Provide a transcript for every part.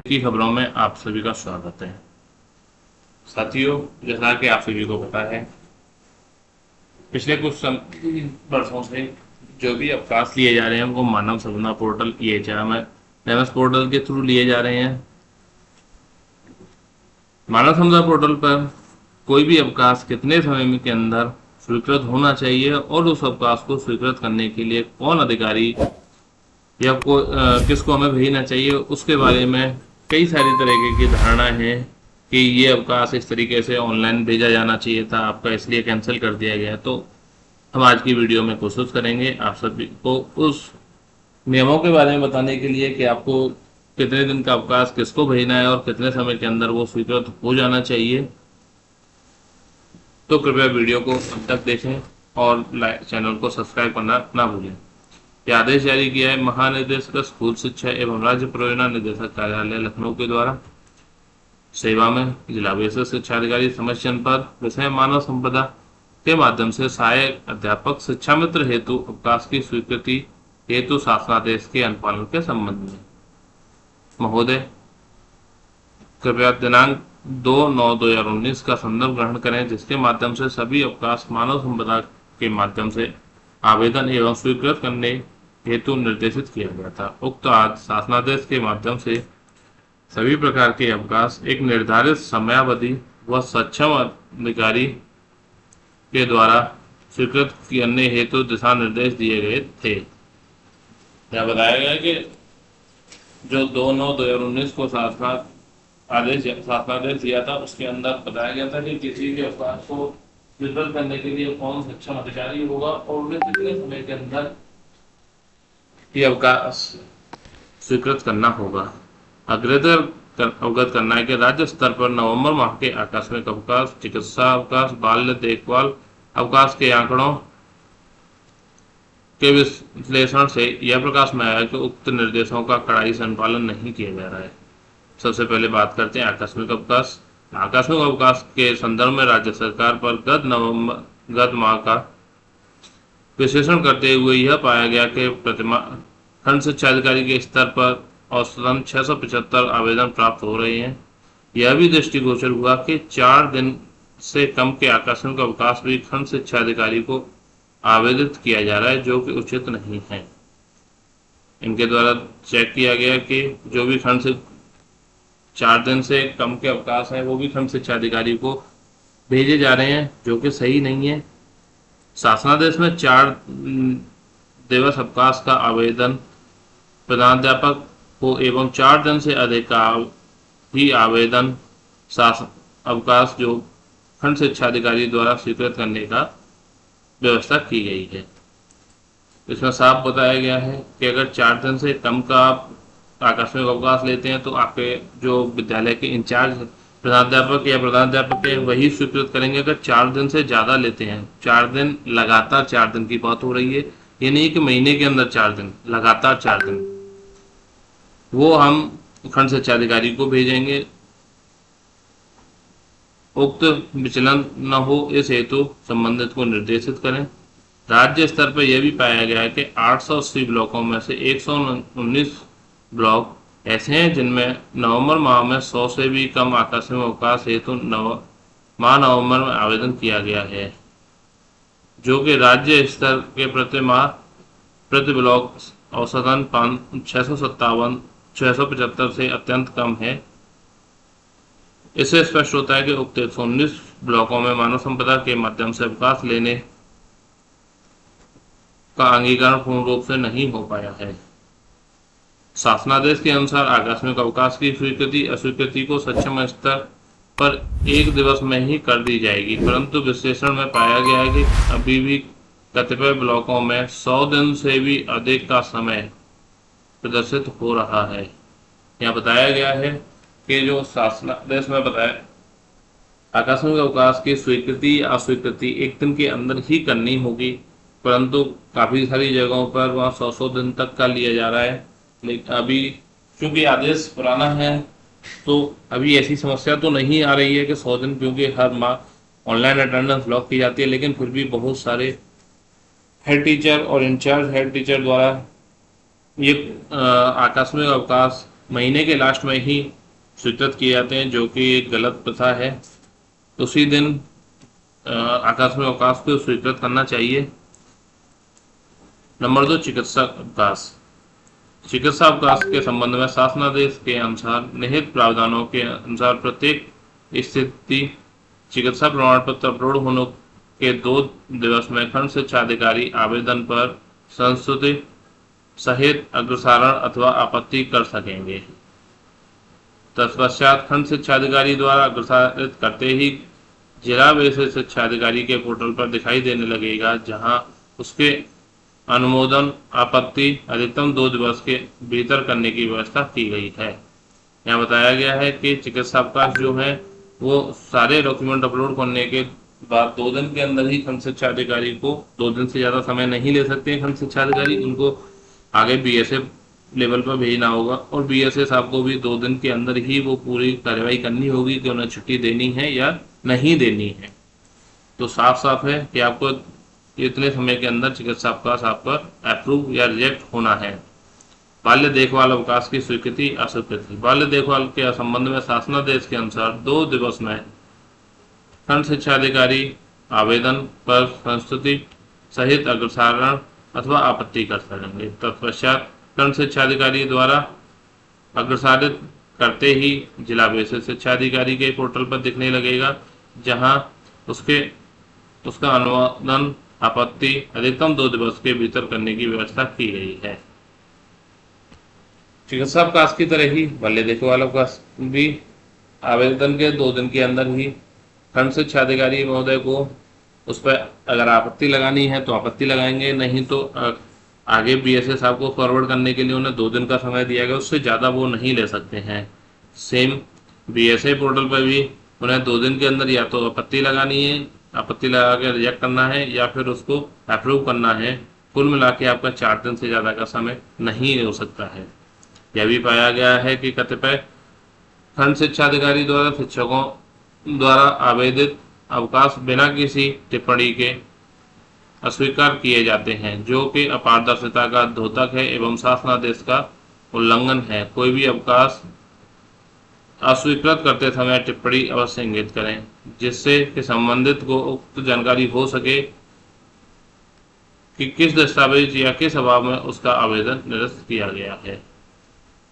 की खबरों में आप सभी का स्वागत है। साथियों, जैसा कि आप सभी को पता है, पिछले कुछ वर्षों से जो भी अवकाश लिए जा रहे हैं वो मानव संसाधन पोर्टल एमएस पोर्टल के थ्रू लिए जा रहे हैं। मानव संसाधन पोर्टल पर कोई भी अवकाश कितने समय के अंदर स्वीकृत होना चाहिए और उस अवकाश को स्वीकृत करने के लिए कौन अधिकारी या किसको हमें भेजना चाहिए, उसके बारे में कई सारी तरीके की धारणा है कि ये अवकाश इस तरीके से ऑनलाइन भेजा जाना चाहिए था, आपका इसलिए कैंसिल कर दिया गया। तो हम आज की वीडियो में कोशिश करेंगे आप सभी को उस नियमों के बारे में बताने के लिए कि आपको कितने दिन का अवकाश किसको भेजना है और कितने समय के अंदर वो स्वीकृत हो जाना चाहिए। तो कृपया वीडियो को अंत तक देखें और चैनल को सब्सक्राइब करना ना भूलें। यह आदेश जारी किया है महानिदेशक स्कूल शिक्षा एवं राज्य परियोजना निदेशक कार्यालय लखनऊ के द्वारा। सेवा में जिला विशेष शिक्षा अधिकारी समक्ष जनपद विषय मानव संपदा के माध्यम से सहायक अध्यापक शिक्षा मित्र हेतु अवकाश की स्वीकृति हेतु शासनादेश के अनुपालन के संबंध में। महोदय, कृपया दिनांक 2/9/2019 का संदर्भ ग्रहण करें, जिसके माध्यम से सभी अवकाश मानव संपदा के माध्यम से आवेदन एवं स्वीकृत करने हेतु निर्देशित किया गया था। उक्त आज शासनादेश के माध्यम से सभी प्रकार के अवकाश एक निर्धारित समयावधि व सक्षम अधिकारी के द्वारा स्वीकृत करने हेतु दिशा निर्देश दिए गए थे। यह बताया गया कि जो 2/9/2019 को शासनादेश दिया था, उसके अंदर बताया गया था कि किसी के अवकाश को स्वीकृत करने के लिए कौन सक्षम अधिकारी होगा और उन्हें कितने समय के अंदर ये अवकाश स्वीकृत करना होगा। अवगत करना है कि राज्य स्तर पर नवंबर माह के आकस्मिक अवकाश, चिकित्सा अवकाश, बाल्य देखभाल अवकाश के आंकड़ों के विश्लेषण से यह प्रकाश में आया कि उक्त निर्देशों का कड़ाई से अनुपालन नहीं किया जा रहा है। सबसे पहले बात करते हैं आकस्मिक अवकाश। आकस्मिक अवकाश के संदर्भ में राज्य सरकार पर गत माह का विश्लेषण करते हुए यह पाया गया कि प्रतिमाह खंड शिक्षा अधिकारी के स्तर पर औसतन 675 आवेदन प्राप्त हो रहे हैं। यह भी दृष्टिगोचर हुआ कि 4 दिन से कम के आकस्मिक अवकाश भी खंड शिक्षा अधिकारी को आवेदित किया जा रहा है, जो कि उचित नहीं है। इनके द्वारा चेक किया गया कि जो भी खंड से 4 दिन से कम के अवकाश है वो भी खंड शिक्षा अधिकारी को भेजे जा रहे हैं, जो कि सही नहीं है। शासनादेश में 4 दिवस अवकाश का आवेदन प्रधानाध्यापक को एवं 4 दिन से अधिक का ही आवेदन अवकाश जो खंड शिक्षा अधिकारी द्वारा स्वीकृत करने का व्यवस्था की गई है। इसमें साफ बताया गया है कि अगर 4 दिन से कम का आप आकस्मिक अवकाश लेते हैं तो आपके जो विद्यालय के इंचार्ज प्रधानाध्यापक या प्रधानाध्यापक है वही स्वीकृत करेंगे। अगर 4 दिन से ज़्यादा लेते हैं, 4 दिन लगातार 4 दिन की बात हो रही है, ये नहीं कि महीने के अंदर 4 दिन, लगातार 4 दिन, वो हम खंड शिक्षा अधिकारी को भेजेंगे। उक्त विचलन न हो इस हेतु संबंधित को निर्देशित करें। राज्य स्तर पर यह भी पाया गया है कि 880 ब्लॉकों में से 119 ब्लॉक ऐसे हैं जिनमें नवंबर माह में 100 से भी कम आकस्मिक अवकाश हेतु माह नवंबर में आवेदन किया गया है, जो कि राज्य स्तर के प्रति ब्लॉक औसतन 675 से अत्यंत कम है। इससे स्पष्ट होता है कि उक्त 119 ब्लॉकों में मानव संपदा के माध्यम से अवकाश लेने का अंगीकार पूर्ण रूप से नहीं हो पाया है। शासनादेश के अनुसार आकस्मिक अवकाश की स्वीकृति अस्वीकृति को सक्षम स्तर पर 1 दिवस में ही कर दी जाएगी, परंतु विश्लेषण में पाया गया है कि अभी भी कतिपय ब्लॉकों में 100 दिन से भी अधिक का समय प्रदर्शित हो रहा है। यहाँ बताया गया है कि जो शासनादेश में बताया आकस्मिक अवकाश की स्वीकृति या अस्वीकृति 1 दिन के अंदर ही करनी होगी, परंतु काफ़ी सारी जगहों पर वहाँ 100 दिन तक का लिया जा रहा है। लेकिन अभी क्योंकि आदेश पुराना है तो अभी ऐसी समस्या तो नहीं आ रही है कि 100 दिन, क्योंकि हर माह ऑनलाइन अटेंडेंस ब्लॉक की जाती है, लेकिन फिर भी बहुत सारे हेड टीचर और इंचार्ज हेड टीचर द्वारा ये आकस्मिक अवकाश महीने के लास्ट में ही स्वीकृत किए जाते हैं, जो कि एक गलत प्रथा है। उसी दिन आकस्मिक अवकाश को स्वीकृत करना चाहिए। नंबर 2, चिकित्सा अवकाश। चिकित्सा अवकाश के संबंध में शासनादेश के अनुसार निहित प्रावधानों के अनुसार प्रत्येक स्थिति चिकित्सा प्रमाण पत्र अपलोड होने के 2 दिवस में खंड शिक्षा अधिकारी आवेदन पर संस्तुति सहित अग्रसारण अथवा आपत्ति कर सकेंगे। तत्पश्चात खंड शिक्षा अधिकारी द्वारा अग्रसारित करते ही जिला विशेष शिक्षा अधिकारी के पोर्टल पर दिखाई देने लगेगा, जहां उसके अनुमोदन आपत्ति अधिकतम 2 दिवस के भीतर करने की व्यवस्था की गई है। यहाँ बताया गया है कि चिकित्सा अवकाश जो है वो सारे डॉक्यूमेंट अपलोड करने के बाद 2 दिन के अंदर ही खंड शिक्षा अधिकारी को, 2 दिन से ज़्यादा समय नहीं ले सकते खंड शिक्षा अधिकारी, उनको आगे बीएसए लेवल पर भेजना होगा और बीएसए साहब को भी 2 दिन के अंदर ही वो पूरी कार्रवाई करनी होगी कि उन्हें छुट्टी देनी है या नहीं देनी है। तो साफ साफ है कि आपको इतने समय के अंदर चिकित्सा अवकाश आपका अप्रूव या रिजेक्ट होना है। बाल्य देखभाल अवकाश की स्वीकृति अस्वीकृति। बाल्य देखभाल के संबंध में शासनादेश के अनुसार 2 दिवस में खंड शिक्षा अधिकारी आवेदन पर संस्तुति सहित अग्रसारण अथवा आपत्ति कर सकेंगे। तत्पश्चात खंड शिक्षा अधिकारी द्वारा अग्रसारित करते ही जिला विशेष शिक्षा अधिकारी के पोर्टल पर दिखने लगेगा, जहां उसका अनुमोदन आपत्ति अधिकतम 2 दिवस के भीतर करने की व्यवस्था की गई है। चिकित्सा अवकाश की तरह ही बाल्य देखभाल अवकाश भी आवेदन के 2 दिन के अंदर ही खंड शिक्षा अधिकारी महोदय को उस पर अगर आपत्ति लगानी है तो आपत्ति लगाएंगे, नहीं तो आगे बीएसए साहब को फॉरवर्ड करने के लिए उन्हें 2 दिन का समय दिया गया, उससे ज़्यादा वो नहीं ले सकते हैं। सेम बीएसए पोर्टल पर भी उन्हें 2 दिन के अंदर या तो आपत्ति लगानी है, आपत्ति लगा के रिजेक्ट करना है, या फिर उसको अप्रूव करना है। कुल मिला के आपका 4 दिन से ज़्यादा का समय नहीं हो सकता है। यह भी पाया गया है कि कतिपय खंड शिक्षा अधिकारी द्वारा शिक्षकों द्वारा आवेदित अवकाश बिना किसी टिप्पणी के अस्वीकार किए जाते हैं, जो कि अपारदर्शिता का द्योतक है एवं शासनादेश का उल्लंघन है। कोई भी अवकाश अस्वीकृत करते समय टिप्पणी अवश्य इंगित करें, जिससे कि संबंधित को उक्त जानकारी हो सके कि किस दस्तावेज या किस अभाव में उसका आवेदन निरस्त किया गया है।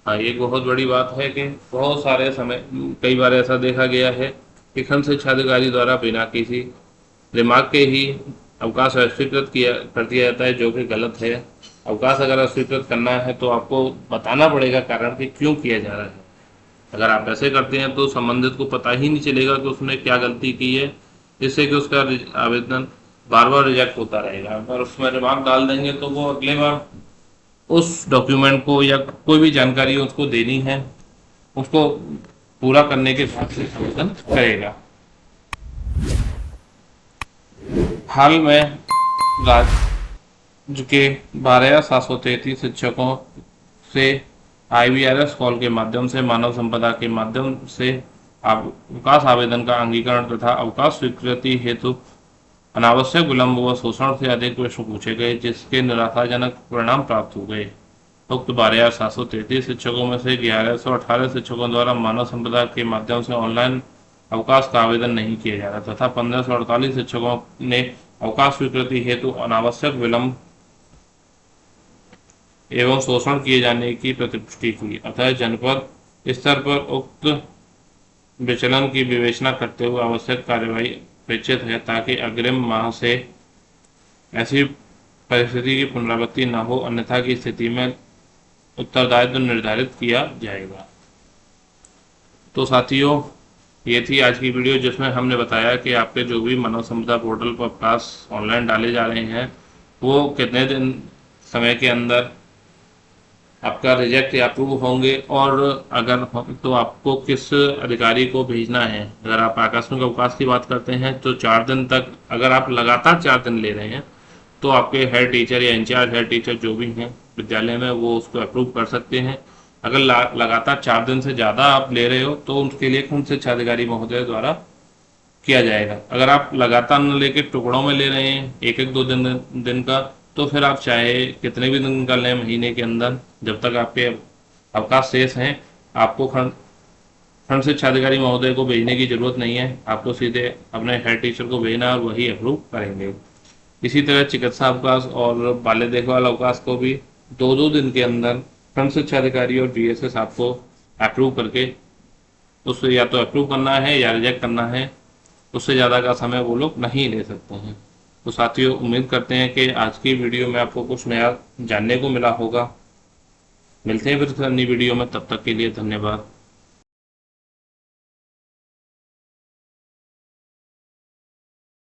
हाँ, ये बहुत बड़ी बात है कि बहुत सारे समय कई बार ऐसा देखा गया है कि खंड शिक्षा अधिकारी द्वारा बिना किसी रिमार्क के ही अवकाश अस्वीकृत कर दिया जाता है, जो कि गलत है। अवकाश अगर अस्वीकृत करना है तो आपको बताना पड़ेगा कारण कि क्यों किया जा रहा है। अगर आप ऐसे करते हैं तो संबंधित को पता ही नहीं चलेगा कि उसने क्या गलती की है, जिससे कि उसका आवेदन बार बार रिजेक्ट होता रहेगा। अगर उसमें रिमार्क डाल देंगे तो वो अगले बार उस डॉक्यूमेंट को या कोई भी जानकारी उसको देनी है, उसको पूरा करने के बाद से आवेदन करेगा। हाल में राज्य के 12,733 शिक्षकों से IVRS कॉल के माध्यम से मानव संपदा के माध्यम से अवकाश आवेदन का अंगीकरण तथा अवकाश स्वीकृति हेतु अनावश्यक विलंब व शोषण से अधिक प्रश्न पूछे गए, जिसके निराशाजनक परिणाम प्राप्त हो गए। उक्त 12,733 शिक्षकों में से 1118 शिक्षकों द्वारा मानव संपदा के माध्यम से ऑनलाइन अवकाश का आवेदन नहीं किया जा रहा तथा 1548 शिक्षकों ने अवकाश स्वीकृति हेतु अनावश्यक विलंब एवं शोषण किए जाने की प्रतिपुष्टि की। अतः जनपद स्तर पर उक्त विचलन की विवेचना करते हुए आवश्यक कार्यवाही अपेक्षित है, ताकि अग्रिम माह से ऐसी परिस्थिति की पुनरावृत्ति न हो, अन्यथा की स्थिति में उत्तरदायित्व निर्धारित किया जाएगा। तो साथियों, ये थी आज की वीडियो, जिसमें हमने बताया कि आपके जो भी मानव संपदा पोर्टल पर अवकाश ऑनलाइन डाले जा रहे हैं वो कितने दिन समय के अंदर आपका रिजेक्ट या अप्रूव होंगे, और अगर तो आपको किस अधिकारी को भेजना है। अगर आप आकस्मिक अवकाश की बात करते हैं तो 4 दिन तक, अगर आप लगातार 4 दिन ले रहे हैं तो आपके हेड टीचर या इंचार्ज हेड टीचर जो भी हैं विद्यालय में वो उसको अप्रूव कर सकते हैं। अगर लगातार 4 दिन से ज़्यादा आप ले रहे हो तो उसके लिए खंड शिक्षा अधिकारी महोदय द्वारा किया जाएगा। अगर आप लगातार न लेके टुकड़ों में ले रहे हैं 1-2 दिन का, तो फिर आप चाहे कितने भी दिन कर लें महीने के अंदर, जब तक आपके अवकाश शेष हैं आपको खंड शिक्षा अधिकारी महोदय को भेजने की जरूरत नहीं है, आपको सीधे अपने हेड टीचर को भेजना है और वही अप्रूव करेंगे। इसी तरह चिकित्सा अवकाश और बाल्य देखभाल अवकाश को भी 2-2 दिन के अंदर खंड शिक्षा अधिकारी और बीएसएस आपको अप्रूव करके उससे या तो अप्रूव करना है या रिजेक्ट करना है, उससे ज़्यादा का समय वो लोग नहीं ले सकते हैं। तो साथियों, उम्मीद करते हैं कि आज की वीडियो में आपको कुछ नया जानने को मिला होगा। मिलते हैं फिर नई वीडियो में, तब तक के लिए धन्यवाद।